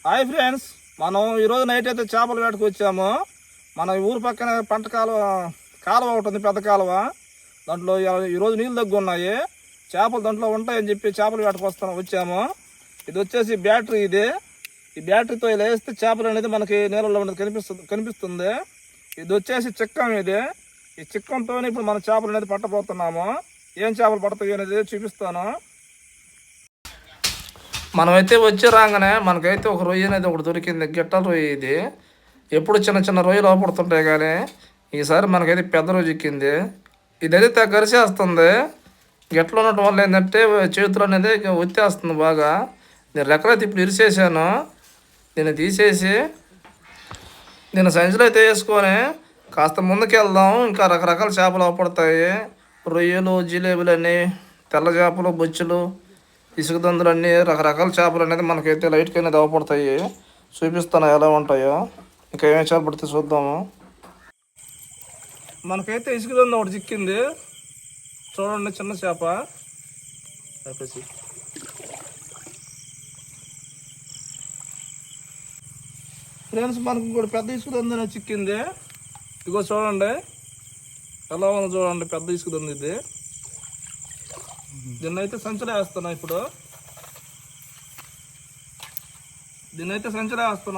Hi friends, మనం ఈరోజు night అయితే చేపల వేటకు వచ్చాము. మన ఊరు పక్కన పంట కాలువ ఒకటి ఉంది, పెద్ద కాలువ. దాంట్లో ఈరోజు నీళ్ళు దగ్గర ఉన్నాయి, చేపలు దాంట్లో ఉంటాయని చెప్పి చేపల వేటకు వచ్చాము. ఇది వచ్చేసి బ్యాటరీ. ఈ బ్యాటరీతో ఇలా వేస్తే చేపలు అనేది మనకి నీళ్ళలో ఉన్నది కనిపిస్తుంది. ఇది వచ్చేసి చిక్కం. ఈ చిక్కంతో ఇప్పుడు మన చేపలు అనేది పట్టబోతున్నాము. ఏం చేపలు పడతాయి అనేది చూపిస్తాను. మనమైతే వచ్చి రాగానే మనకైతే ఒక రొయ్య అనేది ఒకటి దొరికింది, గిట్టల రొయ్య. ఇది ఎప్పుడు చిన్న చిన్న రొయ్యలు అవపడుతుంటాయి, కానీ ఈసారి మనకైతే పెద్ద రొయ్య చిక్కింది. ఇదైతే గరిసేస్తుంది. గిట్టలు ఉండటం వల్ల ఏంటంటే చేతులు అనేది ఒత్తేస్తుంది బాగా. నేను రెక్కలైతే ఇప్పుడు ఇరిసేసాను. దీన్ని తీసేసి దీన్ని సంచిలో అయితే వేసుకొని కాస్త ముందుకు వెళ్దాం. ఇంకా రకరకాల చేపలు అవపడతాయి, రొయ్యలు, జిలేబులు అన్నీ, తెల్ల చేపలు, బొచ్చులు, ఇసుక దందులు అన్నీ, రకరకాల చేపలు అనేది మనకైతే లైట్గా అనేది అవపడతాయి. చూపిస్తాను ఎలా ఉంటాయో. ఇంకా ఏమేమి చేపలు పడితే చూద్దాము. మనకైతే ఇసుక దందు ఒకటి చిక్కింది, చూడండి, చిన్న చేప. ఫ్రెండ్స్, మనకు ఇంకోటి పెద్ద ఇసుక దందు అనేది చిక్కింది. ఇగో చూడండి ఎలా ఉందో, చూడండి, పెద్ద ఇసుక దందు ఇది. దీన్ని అయితే సంచలే వేస్తున్నా.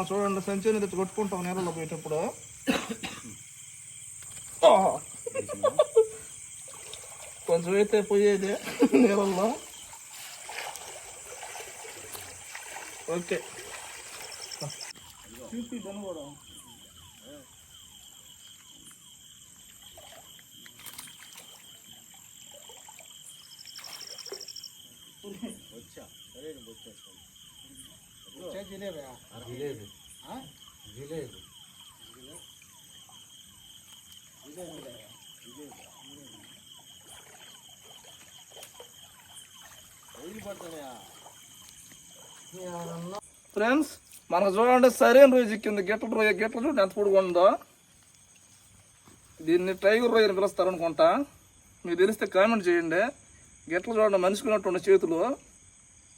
చూడండి, సంచి అనేది కొట్టుకుంటాం నీళ్ళలో పోయేటప్పుడు. కొంచెం అయితే పోయేది నీళ్ళల్లో. ఓకే, చూపి దాన్ని కూడా. ఫ్రెండ్స్, మనకు చూడండి సరైన రొయ్య చిక్కింది. గిట్ల చూడండి ఎంత పొడుగు ఉందో. దీన్ని టైగర్ రొయ్యని పిలుస్తారు అనుకుంటా. మీకు తెలిస్తే కామెంట్ చేయండి. గిట్ల చూడండి మనిషికున్నట్టు చేతులు.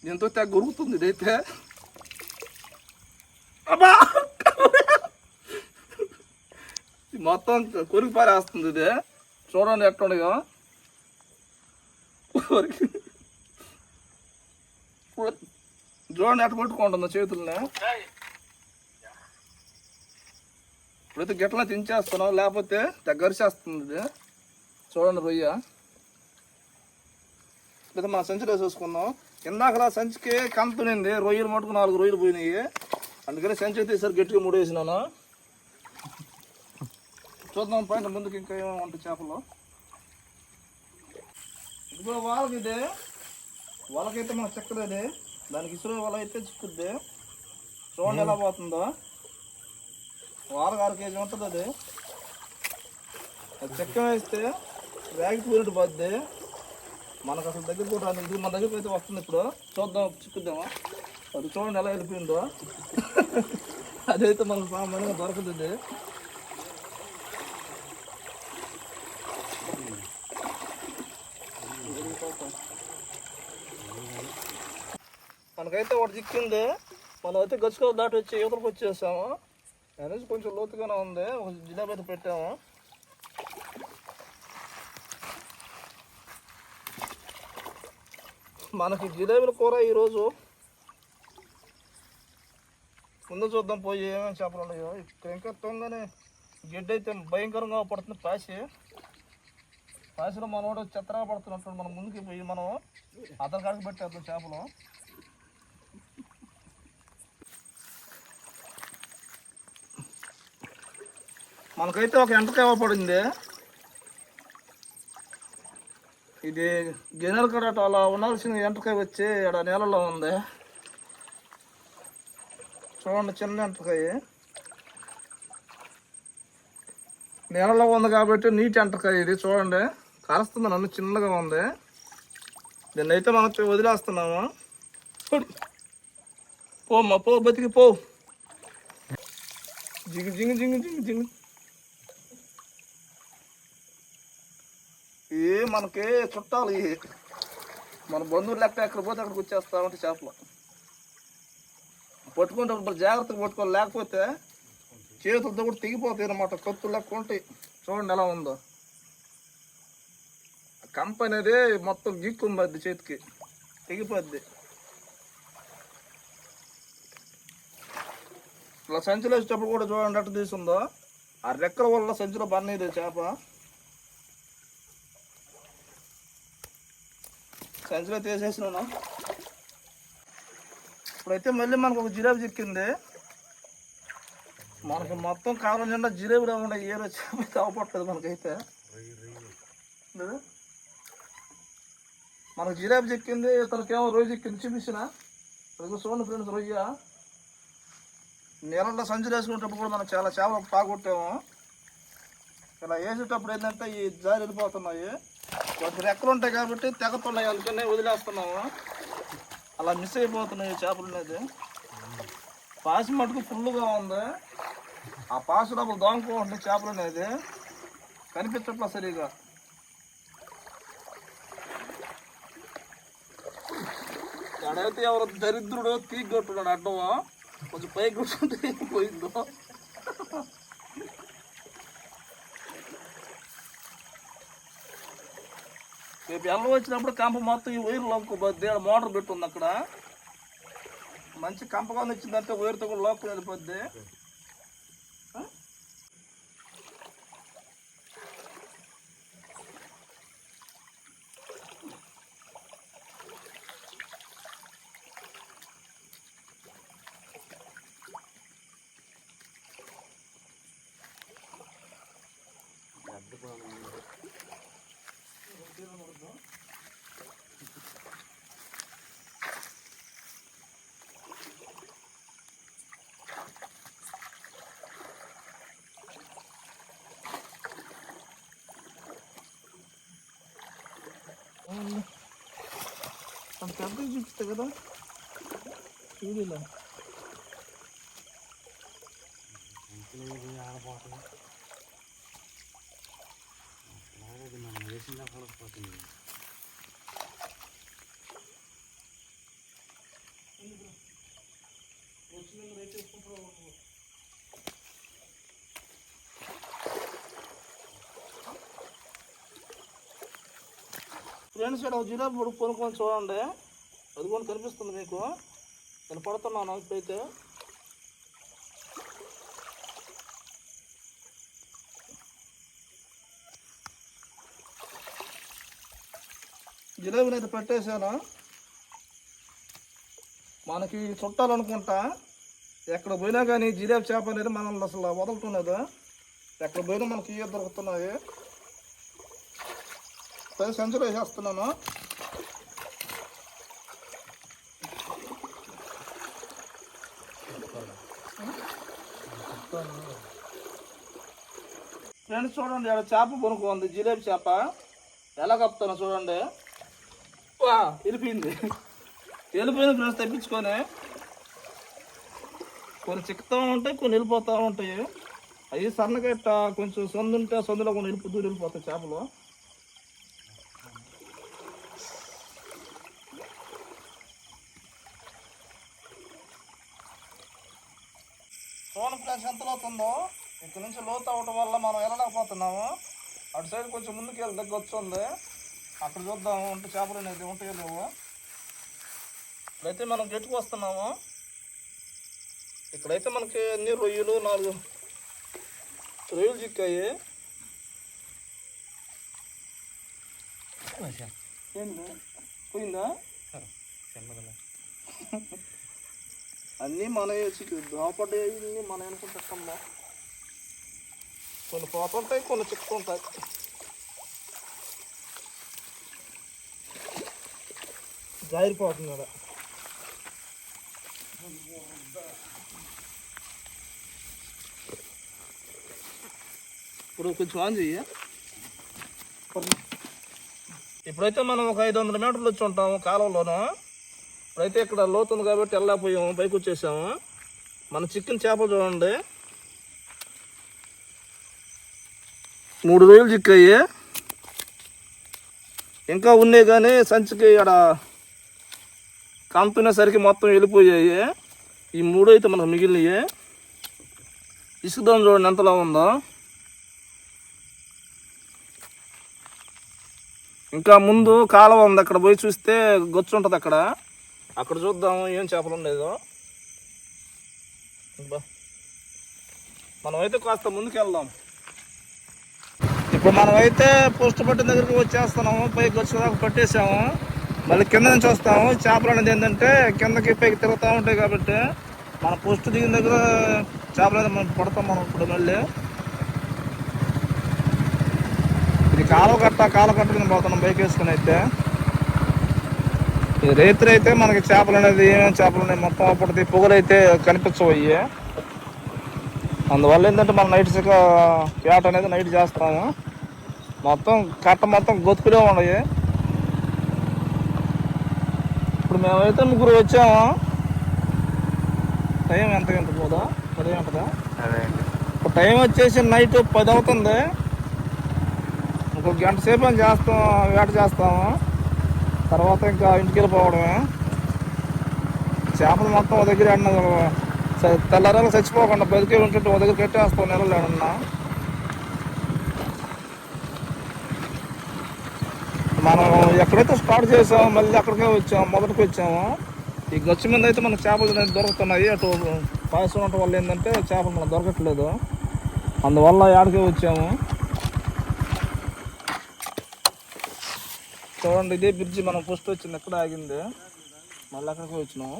దీంతో తెగ గురుగుతుంది ఇదైతే. అబ్బా, మొత్తం కొరికి పారేస్తుంది ఇది. చూడండి ఎట్లుండయో. చూడండి ఎట్ట కొట్టుకుంటుందో చేతుల్ని. ఇప్పుడైతే గిట్లనే తించేస్తున్నాం, లేకపోతే దగ్గరిసేస్తుంది ఇది. చూడండి రొయ్య. లేదా మన సంచిలో చూసుకుందాం. ఇందాకలా సంచికి కంతునింది, రొయ్యలు మటుకు 4 రొయ్యలు పోయినాయి. అందుకని సంచి అయితే ఈసారి గట్టిగా ముడేసినాను. చూద్దాం పైన ముందుకు ఇంకా ఏమేమి ఉంటాయి చేపలు. ఇదిగో వాళ్ళకి ఇదే. వాళ్ళకైతే మనకు చెక్కలేదు, దానికి ఇసురు వాళ్ళ అయితే చిక్కుద్ది. చూడండి ఎలా పోతుందో. వాళ్ళకి 6 కేజీ ఉంటుంది అది. చెక్క వేస్తే వేగి పూరిటి పోద్ది. మనకు అసలు దగ్గర కూడా ఇది మన దగ్గరికి అయితే వస్తుంది. ఇప్పుడు చూద్దాం, చిక్కుద్దామా. అది చూడండి ఎలా వెళ్ళిపోయిందో. అదైతే మనకు సామాన్యంగా దొరకదు. మనకైతే ఒకటి చిక్కింది. మనం అయితే గచ్చుకో దాటి వచ్చి యువతలకు వచ్చేసాము. అనేసి కొంచెం లోతుగానే ఉంది. ఒక జిలేబీ అయితే పెట్టాము. మనకి జిలేబీల కూర ఈరోజు. ముందు చూద్దాం పోయి ఏమేమి చేపలు ఉన్నాయో. ఇక్కడ ఇంకా తొందరనే గిడ్డ అయితే భయంకరంగా పడుతుంది. పాసిలో మనోడు చెత్తగా పడుతున్నట్టు. మనం ముందుకి పోయి మనం అతని కాడికి పెట్టేద్దాం చేపలు. మనకైతే ఒక ఎంటకాయ పడింది. ఇది గిన్నెల కడట అలా ఉండాల్సిన ఎంటకాయ వచ్చి ఇక్కడ నీళ్ళలో ఉంది. చూడండి, చిన్న ఎంటకాయ నీళ్ళలో ఉంది కాబట్టి నీటి ఎంటకాయ ఇది. చూడండి కాలుస్తుంది, నన్ను చిన్నగా ఉంది. దీన్ని అయితే మనం వదిలేస్తున్నాము. పోమ్మా, పో, బతికి పో. జింగు జింగు జింగు జింగు జింగు. మనకి చుట్టాలు మన బంధువులు లెక్క ఎక్కడ పోతే అక్కడికి వచ్చేస్తా ఉంటే చేపలు. పట్టుకుంటే జాగ్రత్తగా పట్టుకోవాలి, లేకపోతే చేతులతో కూడా తెగిపోతాయి అన్నమాట. కత్తులు లెక్క ఉంటాయి. చూడండి ఎలా ఉందో. కంప అనేది మొత్తం గీక్కుంది, చేతికి తెగిపోద్ది. ఇలా సంచిలో వేసేటప్పుడు కూడా చూడండి అట్టు తీసుందో. ఆ రెక్కల వల్ల సంచిలో బన్నీది చేప. సంచిలో తీసేసినాను. ఇప్పుడైతే మళ్ళీ మనకు ఒక జిలేబీ చిక్కింది. మనకు మొత్తం కాలం నిండా జిలేబీ లేకుండా ఏ రోజు చేప అవపట్టలేదు మనకైతే. మనకు జిలేబీ చిక్కింది, ఇతనికేమో రొయ్య చిక్కింది. చూపించిన చూడండి ఫ్రెండ్స్, రొయ్య నీళ్ళలో సంచులు వేసుకునేటప్పుడు కూడా మనం చాలా చేపలు పాగొట్టాము. ఇలా వేసేటప్పుడు ఏంటంటే ఈ జారి వెళ్ళిపోతున్నాయి. కొంచెం రెక్కలు ఉంటాయి కాబట్టి తెగతున్నాయి, అందుకనే వదిలేస్తున్నాము. అలా మిస్ అయిపోతున్నాయి చేపలు అనేది. పాసి మటుకు ఫుల్గా ఉంది. ఆ పాసు డబ్బులు దోమకుంటున్నాయి చేపలు అనేది, కనిపించట్లా సరిగా. అక్కడైతే ఎవరు దరిద్రుడు తీగొట్టున్నాడు అడ్డమో, కొంచెం పై కూర్చుంటే పోయిందో. రేపు ఎల్ల వచ్చినప్పుడు కంప మొత్తం ఈ వైర్లు లోపుకోపోద్ది. మోటార్ పెట్టుంది అక్కడ. మంచి కంపగా వచ్చిందంటే వైర్తో కూడా లోపల వెళ్ళిపోద్ది. అంత పెద్దగా చూపిస్తా కదా చూడలే. ఫ్రెండ్స్ ఇక్కడ జిలేబీ పొడుపు కొనుక్కొని చూడండి. అది కూడా కనిపిస్తుంది మీకు. నేను పడుతున్నాను ఇప్పుడైతే. జిలేబీని అయితే పెట్టేశాను. మనకి చుట్టాలనుకుంటా ఎక్కడ పోయినా కానీ జిలేబీ చేప అనేది మనం అసలు వదులుతున్నది. ఎక్కడ పోయినా మనకి ఇవి దొరుకుతున్నాయి. సంచులో వేసేస్తున్నాను. ఫ్రెండ్స్ చూడండి, ఇక్కడ చేప కొనుక్కోండి, జిలేబీ చేప. ఎలా కప్పుతానో చూడండి. వా వెళ్ళిపోయింది ఫ్రెండ్స్. తెప్పించుకొని కొన్ని చిక్కుతూ ఉంటాయి, కొన్ని వెళ్ళిపోతూ ఉంటాయి. అవి సన్నగట్ట కొంచెం సొందు ఉంటే సొందులో కొన్ని వెళ్ళిపోతాయి చేపలు. చూడండి ఫ్రెండ్స్ ఎంత లోతుందో. ఇక్కడ నుంచి లోతు అవ్వటం వల్ల మనం వెళ్ళలేకపోతున్నాము. అటు సైడ్ కొంచెం ముందుకు వెళ్ళి దగ్గర వచ్చింది. అక్కడ చూద్దాము ఉంటే చేపలు అనేది ఉంటాయో లేవు. ఇప్పుడైతే మనం గట్టుకు వస్తున్నాము. ఇక్కడైతే మనకి అన్ని రొయ్యలు 4 రొయ్యలు చిక్కాయి. ఏంది పోయిందా? అన్నీ మన దోపడ్డాయి, మన అనుకుంటాం. కొన్ని పోతుంటాయి, కొన్ని చిక్కుతుంటాయి. జారిపోతుంది కదా. ఇప్పుడు కొంచెం ఆన్ చెయ్యి. ఇప్పుడైతే మనం ఒక 500 మీటర్లు వచ్చి ఉంటాము కాలంలోనూ. ఇప్పుడైతే ఇక్కడ లోతుంది కాబట్టి వెళ్ళకపోయాము, పైకి వచ్చేసాము. మన చికెన్ చేపలు చూడండి, 3 రొయ్యలు చిక్కాయి. ఇంకా ఉన్నాయి కానీ సంచికి ఇక్కడ కంపెనీసరికి మొత్తం వెళ్ళిపోయాయి. ఈ 3 అయితే మనకు మిగిలినవి. ఇసుకుదాం చూడండి ఎంతలా ఉందో. ఇంకా ముందు కాలువ ఉంది, అక్కడ పోయి చూస్తే గొచ్చు ఉంటుంది. అక్కడ చూద్దాము ఏం చేపలు ఉండేదో. మనమైతే కాస్త ముందుకు వెళ్దాం. ఇప్పుడు మనమైతే పోస్ట్ పట్టిన దగ్గరికి వచ్చేస్తున్నాము. పైకి వచ్చే దాకా పట్టేసాము. మళ్ళీ కింద నుంచి వస్తాము. చేపలు అనేది ఏంటంటే కిందకి పైకి తిరుగుతూ ఉంటాయి కాబట్టి మన పోస్ట్ దిగిన దగ్గర చేపలు అనేది మనం పడతాం. మనం ఇప్పుడు మళ్ళీ ఇది కాలువ కట్ట కింద పోతున్నాం బైక్ వేసుకుని. అయితే ఈ రైతులు అయితే మనకి చేపలు అనేది ఏమేమి చేపలు ఉన్నాయి మొత్తం అప్పటిది పొగలు అయితే కనిపించవు. అందువల్ల ఏంటంటే మనం నైట్ వేట అనేది నైట్ చేస్తాము. మొత్తం కట్ట మొత్తం గొతుకులే ఉన్నాయి. ఇప్పుడు మేమైతే 3 వచ్చాము. టైం ఎంత పోదా 10 గంటదా? ఇప్పుడు టైం వచ్చేసి నైట్ 10 అవుతుంది. ఇంకొక గంట సేపు అని వేట చేస్తాము. తర్వాత ఇంకా ఇంటికి వెళ్ళిపోవడమే. చేపలు మొత్తం ఒక దగ్గర తెల్లారాలు చచ్చిపోకుండా బతికే ఉంటుంటే ఒక దగ్గర కట్టేస్తాం నెలలు ఏమన్నా. మనం ఎక్కడైతే స్టార్ట్ చేసామో మళ్ళీ అక్కడికే వచ్చాము, మొదటికి వచ్చాము. ఈ గచ్చు మీద అయితే మనకు చేపలు దొరుకుతున్నాయి. అటు పాయసం ఉండటం వల్ల ఏంటంటే చేపలు మనకు దొరకట్లేదు. అందువల్ల యాడికే వచ్చాము. చూడండి ఇదే బ్రిడ్జి మనం ఫస్ట్ వచ్చింది, ఎక్కడ ఆగింది. మళ్ళీ అక్కడికి వచ్చినాము.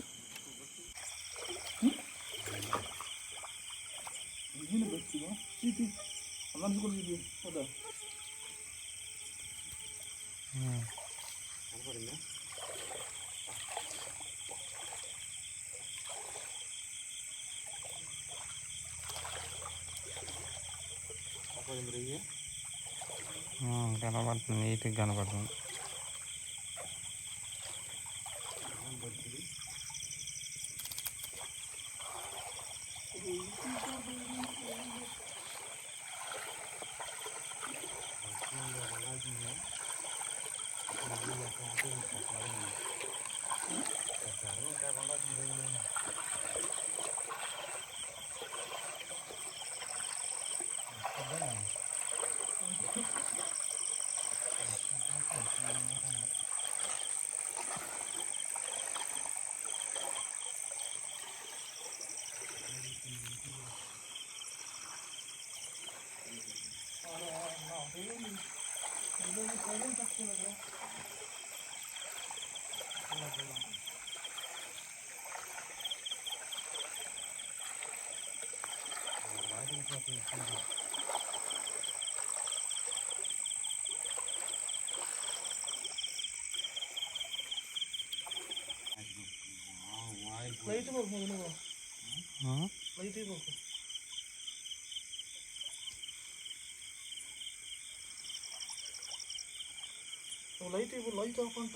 కనబడుతుంది, నీట్గా కనబడుతుంది. లైట్ లైట్ ఆఫ్ అంట.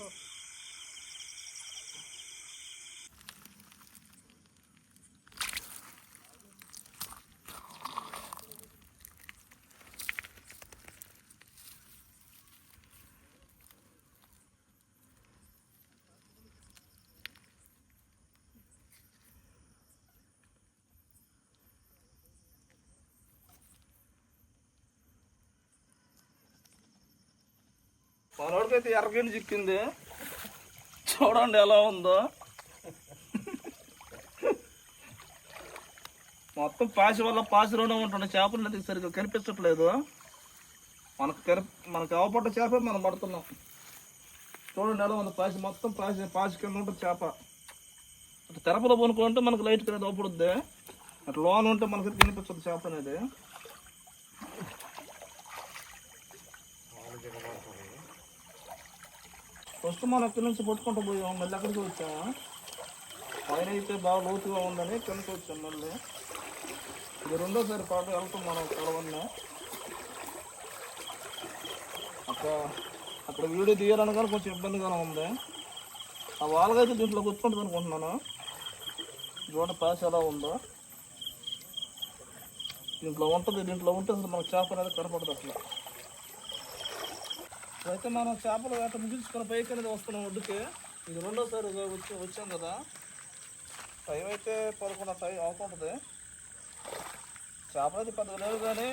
మనోడికైతే ఎర్రగండి చిక్కింది. చూడండి ఎలా ఉందో. మొత్తం పాసి వల్ల పాసిలోనే ఉంటుంది. చేపలు అది సరిగ్గా కనిపించట్లేదు. మనకు అవపడ్డ చేప మనం పడుతున్నాం. చూడండి ఎలా ఉంది. పాసి మొత్తం పాసి కింద ఉంటుంది చేప. అటు తెరపలో పోనుకుంటే మనకు లైట్ కింద అవపడుద్ది. అటు లోన్ ఉంటే మనకి కనిపించదు చేప అనేది. ఫస్ట్ మనం ఎక్కడి నుంచి పట్టుకుంటూ పోయాము, మళ్ళీ అక్కడికి వచ్చాము. పైన అయితే బాగా లోతుగా ఉందని కిందకి వచ్చాము. మళ్ళీ ఇది 2వ పాట వెళ్తాం మనం కలవన్నీ. అక్కడ వీడియో తీయాలని కానీ కొంచెం ఇబ్బందిగానే ఉంది. ఆ వాళ్ళగా అయితే దీంట్లో కూర్చుంటుంది అనుకుంటున్నాను. చూడండి పాస్ ఎలా ఉందో. దీంట్లో ఉంటుంది. దీంట్లో ఉంటే అసలు మనకు చేప అనేది కనపడదు అసలు. అయితే మనం చేపల వేట ముగించుకొని పైకి అనేది వస్తున్నాం ఒడ్డుకి. ఇది 2వ సారి వచ్చాం కదా. టైం అయితే 11 టైం అవుతుంటుంది. చేపలు అయితే పెద్దగా లేవు, కానీ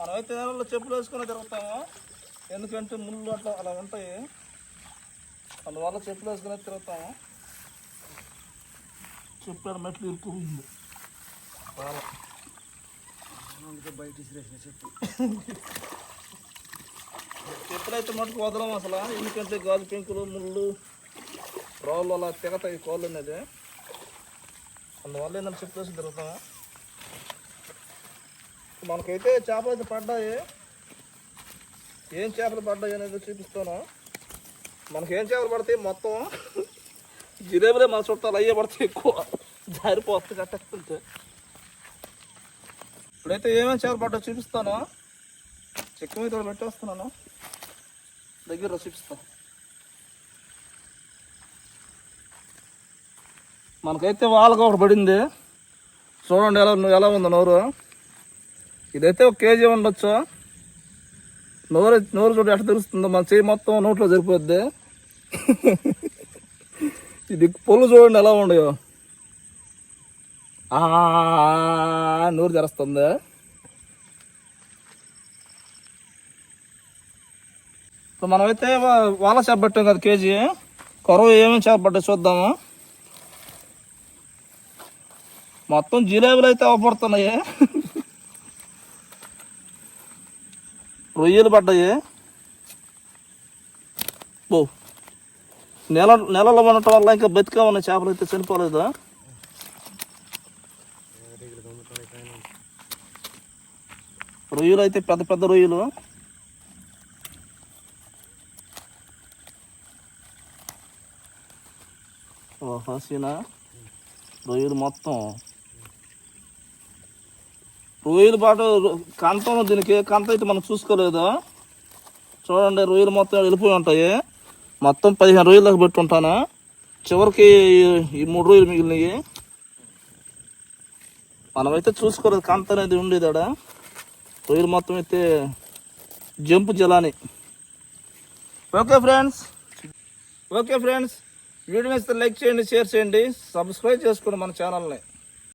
మనమైతే నేలలో చెప్పులు వేసుకుని తిరుగుతాము. ఎందుకంటే ముళ్ళు అట్లా అలా ఉంటాయి, అందువల్ల చెప్పులు వేసుకుని తిరుగుతాము. చెప్పారు మెట్లు ఇరుక్కుపోయింది చాలా. బయట చెప్పు చెప్పులైతే మటుకు వదలం అసలు, ఎందుకంటే గాజు పెంకులు ముళ్ళు రాళ్ళు అలా తెగతాయి కోళ్ళు అనేది. అందువల్ల ఏంటంటే చెప్పులు వేసి తిరుగుతాము. మనకైతే చేపలు అయితే పడ్డాయి. ఏం చేపలు పడ్డాయి అనేది చూపిస్తాను. మనకేం చేపలు పడతాయి మొత్తం జిలేబులే మన చుట్టాలు అయ్యే పడతాయి, ఎక్కువ జారిపోతుంది కట్టేస్తుంటే. ఇప్పుడైతే ఏమేమి చేపలు పడ్డా చూపిస్తాను. చెక్క మీద పెట్టేస్తున్నాను, దగ్గర చూపిస్తాను. మనకైతే వాళ్ళకి ఒకటి పడింది, చూడండి ఎలా ఉందో నోరు. ఇదైతే 1 కేజీ ఉండొచ్చు. నోరు చూడ ఎట్లా తెలుస్తుందో, మన చేయి మొత్తం నోట్లో సరిపోద్ది. ఇది పొల్లు చూడండి ఎలా ఉండయో, నోరు తెరుస్తుంది. ఇప్పుడు మనమైతే వాళ్ళ చేప పెట్టాం కదా కేజీ. కొరవ ఏమేమి చేప పడ్డాయి చూద్దాము. మొత్తం జిలేబులు అయితే అవపడుతున్నాయి. రొయ్యలు పడ్డాయి. నెలలో ఉండటం వల్ల ఇంకా బతికా ఉన్నాయి చేపలు, అయితే చనిపోలేదు. రొయ్యలు అయితే పెద్ద పెద్ద రొయ్యలు. హసీనా రొయ్యలు మొత్తం. రొయ్యలు పాటు కంతం, దీనికి కంత అయితే మనం చూసుకోలేదు. చూడండి రొయ్యలు మొత్తం వెళ్ళిపోయి ఉంటాయి. మొత్తం 15 రొయ్యల దాకా పెట్టుంటాను. చివరికి ఈ 3 రొయ్యలు మిగిలినవి. మనమైతే చూసుకోలేదు, కంత అనేది ఉండేది ఆడ. రొయ్యలు మొత్తం అయితే జంపు జలాని. ఓకే ఫ్రెండ్స్, వీడియో నచ్చితే లైక్ చేయండి, షేర్ చేయండి, సబ్స్క్రైబ్ చేసుకోండి మన ఛానల్ని.